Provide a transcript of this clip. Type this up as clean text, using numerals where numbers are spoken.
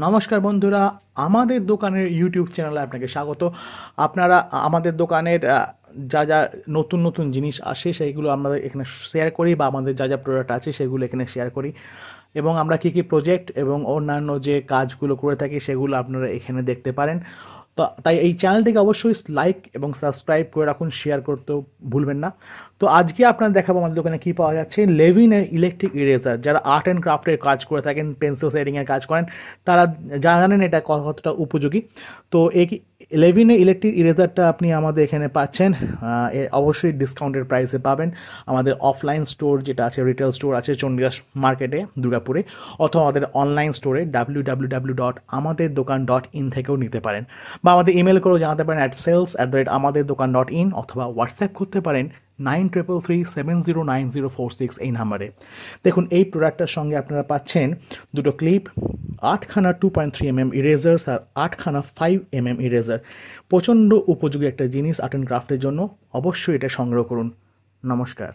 নমস্কার বন্ধুরা, আমাদের দোকানের ইউটিউব চ্যানেলে আপনাকে স্বাগত। আপনারা আমাদের দোকানের যা যা নতুন নতুন জিনিস আসে সেইগুলো আমরা এখানে শেয়ার করি, বা আমাদের যা যা প্রোডাক্ট আছে সেগুলো এখানে শেয়ার করি, এবং আমরা কী কী প্রজেক্ট এবং অন্যান্য যে কাজগুলো করে থাকি সেগুলো আপনারা এখানে দেখতে পারেন। তো তাই এই চ্যানেলটিকে অবশ্যই লাইক এবং সাবস্ক্রাইব করে রাখুন, শেয়ার করতেও ভুলবেন না। তো আজকে আপনারা দেখাবো আমাদের দোকানে কী পাওয়া যাচ্ছে। লেভিনের ইলেকট্রিক ইরেজার, যারা আর্ট অ্যান্ড ক্রাফটের কাজ করে থাকেন, পেন্সিল শেডিংয়ের কাজ করেন, তারা জানেন এটা কতটা উপযোগী। তো এই লেভিনের ইলেকট্রিক ইরেজারটা আপনি আমাদের এখানে পাচ্ছেন, অবশ্যই ডিসকাউন্টের প্রাইসে পাবেন। আমাদের অফলাইন স্টোর যেটা আছে, রিটেল স্টোর আছে চণ্ডীদাস মার্কেটে দুর্গাপুরে, অথবা আমাদের অনলাইন স্টোরে www.amaderdokan.in থেকেও নিতে পারেন, বা আমাদের ইমেল করেও জানাতে পারেন sales@amaderdokan.in, অথবা হোয়াটসঅ্যাপ করতে পারেন 9333709046 এই নাম্বারে। দেখুন, এই প্রোডাক্টটার সঙ্গে আপনারা পাচ্ছেন দুটো ক্লিপ, 8খানা 2.3mm ইরেজার্স আর 8খানা 5mm ইরেজার। প্রচণ্ড উপযোগী একটা জিনিস আর্ট অ্যান্ড ক্রাফটের জন্য, অবশ্যই এটা সংগ্রহ করুন। নমস্কার।